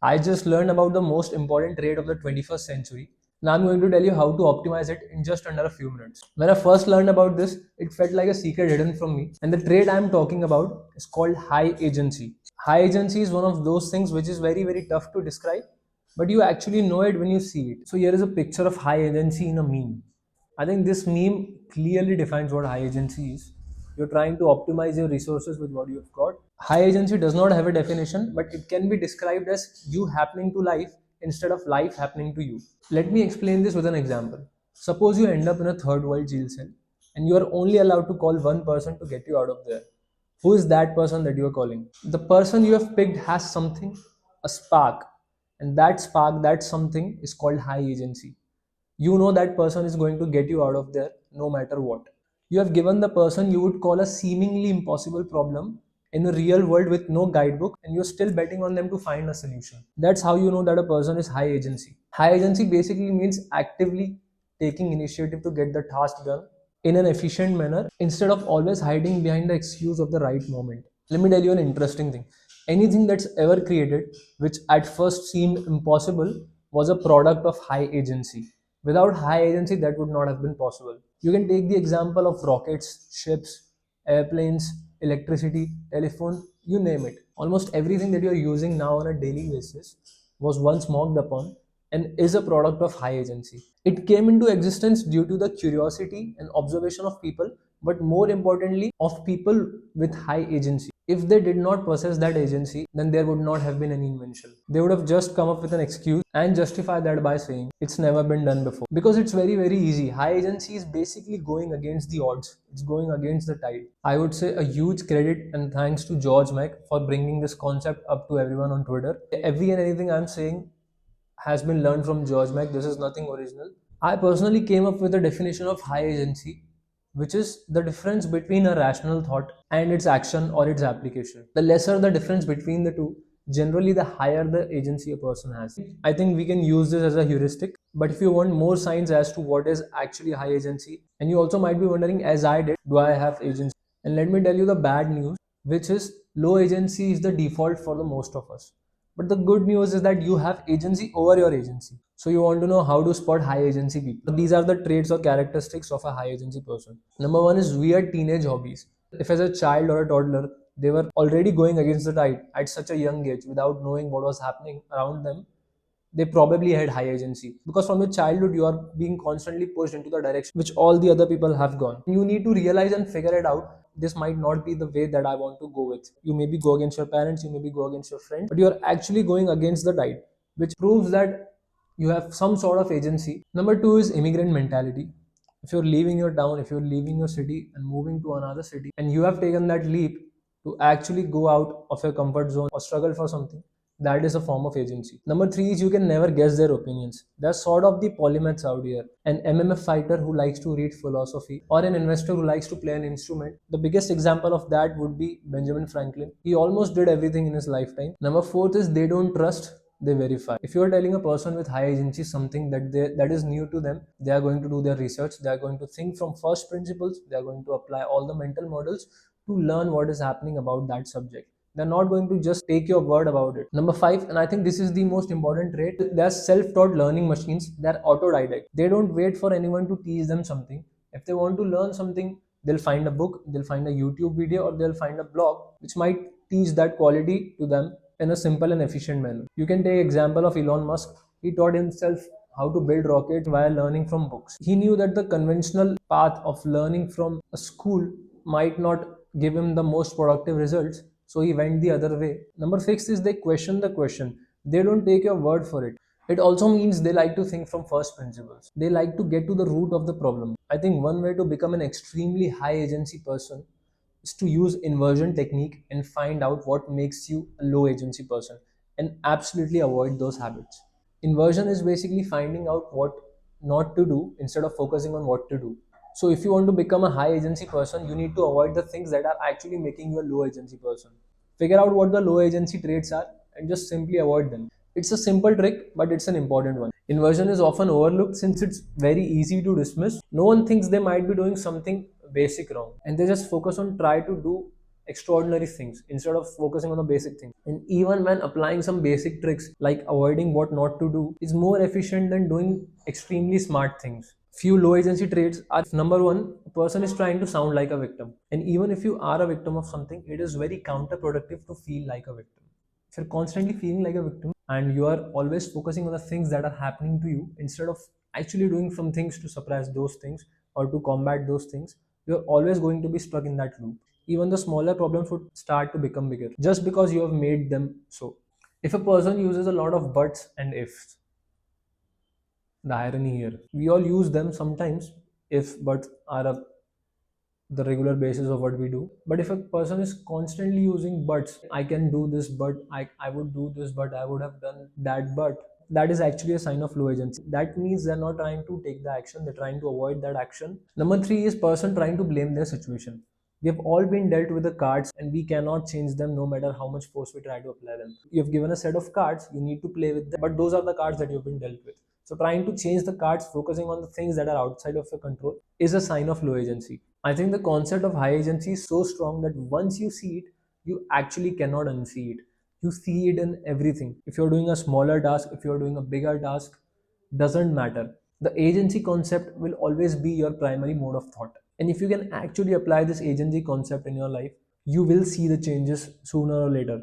I just learned about the most important trait of the 21st century. Now I'm going to tell you how to optimize it in just under a few minutes. When I first learned about this, it felt like a secret hidden from me. And the trait I'm talking about is called high agency. High agency is one of those things which is very, very tough to describe, but you actually know it when you see it. So here is a picture of high agency in a meme. I think this meme clearly defines what high agency is. You're trying to optimize your resources with what you've got. High agency does not have a definition, but it can be described as you happening to life instead of life happening to you. Let me explain this with an example. Suppose you end up in a third world jail cell and you are only allowed to call one person to get you out of there. Who is that person that you are calling? The person you have picked has something, a spark, and that spark, that something is called high agency. You know that person is going to get you out of there no matter what. You have given the person you would call a seemingly impossible problem in a real world with no guidebook, and you're still betting on them to find a solution. That's how you know that a person is high agency. High agency basically means actively taking initiative to get the task done in an efficient manner instead of always hiding behind the excuse of the right moment. Let me tell you an interesting thing. Anything that's ever created, which at first seemed impossible, was a product of high agency. Without high agency, that would not have been possible. You can take the example of rockets, ships, airplanes, electricity, telephone, you name it. Almost everything that you are using now on a daily basis was once mocked upon and is a product of high agency. It came into existence due to the curiosity and observation of people, but more importantly, of people with high agency. If they did not possess that agency, then there would not have been any invention. They would have just come up with an excuse and justify that by saying it's never been done before. Because it's very, very easy. High agency is basically going against the odds, it's going against the tide. I would say a huge credit and thanks to George Mack for bringing this concept up to everyone on Twitter. Every and anything I'm saying has been learned from George Mack. This is nothing original. I personally came up with a definition of high agency, which is the difference between a rational thought and its action or its application. The lesser the difference between the two, generally the higher the agency a person has. I think we can use this as a heuristic, but if you want more science as to what is actually high agency, and you also might be wondering, as I did, do I have agency? And let me tell you the bad news, which is low agency is the default for the most of us. But the good news is that you have agency over your agency. So you want to know how to spot high agency people. These are the traits or characteristics of a high agency person. Number one is weird teenage hobbies. If as a child or a toddler, they were already going against the tide at such a young age without knowing what was happening around them, they probably had high agency, because from your childhood you are being constantly pushed into the direction which all the other people have gone. You need to realize and figure it out. This might not be the way that I want to go with. You maybe go against your parents, you maybe go against your friends, but you are actually going against the tide, which proves that you have some sort of agency. Number two is immigrant mentality. If you're leaving your town, if you're leaving your city and moving to another city, and you have taken that leap to actually go out of your comfort zone or struggle for something, that is a form of agency. Number three is you can never guess their opinions. They're sort of the polymaths out here. An MMF fighter who likes to read philosophy, or an investor who likes to play an instrument. The biggest example of that would be Benjamin Franklin. He almost did everything in his lifetime. Number fourth is they don't trust, they verify. If you are telling a person with high agency something that is new to them, they are going to do their research, they are going to think from first principles, they are going to apply all the mental models to learn what is happening about that subject. They're not going to just take your word about it. Number five, and I think this is the most important trait, they're self-taught learning machines. They're autodidact. They don't wait for anyone to teach them something. If they want to learn something, they'll find a book, they'll find a YouTube video, or they'll find a blog which might teach that quality to them in a simple and efficient manner. You can take example of Elon Musk. He taught himself how to build rockets while learning from books. He knew that the conventional path of learning from a school might not give him the most productive results, so he went the other way. Number six is they question the question. They don't take your word for it. It also means they like to think from first principles. They like to get to the root of the problem. I think one way to become an extremely high agency person is to use inversion technique and find out what makes you a low agency person and absolutely avoid those habits. Inversion is basically finding out what not to do instead of focusing on what to do. So if you want to become a high agency person, you need to avoid the things that are actually making you a low agency person. Figure out what the low agency traits are and just simply avoid them. It's a simple trick, but it's an important one. Inversion is often overlooked since it's very easy to dismiss. No one thinks they might be doing something basic wrong, and they just focus on try to do extraordinary things instead of focusing on the basic things. And even when applying some basic tricks like avoiding what not to do is more efficient than doing extremely smart things. Few low agency traits are: number one, a person is trying to sound like a victim. And even if you are a victim of something, it is very counterproductive to feel like a victim. If you're constantly feeling like a victim and you are always focusing on the things that are happening to you instead of actually doing some things to suppress those things or to combat those things, you're always going to be stuck in that loop. Even the smaller problems would start to become bigger just because you have made them so. If a person uses a lot of buts and ifs, the irony here, we all use them sometimes. If buts are the regular basis of what we do. But if a person is constantly using buts, I can do this, but I would do this, but I would have done that, but that is actually a sign of low agency. That means they're not trying to take the action, they're trying to avoid that action. Number three is person trying to blame their situation. We have all been dealt with the cards and we cannot change them no matter how much force we try to apply them. You have given a set of cards, you need to play with them, but those are the cards that you've been dealt with. So trying to change the cards, focusing on the things that are outside of your control, is a sign of low agency. I think the concept of high agency is so strong that once you see it, you actually cannot unsee it. You see it in everything. If you're doing a smaller task, if you're doing a bigger task, doesn't matter. The agency concept will always be your primary mode of thought. And if you can actually apply this agency concept in your life, you will see the changes sooner or later.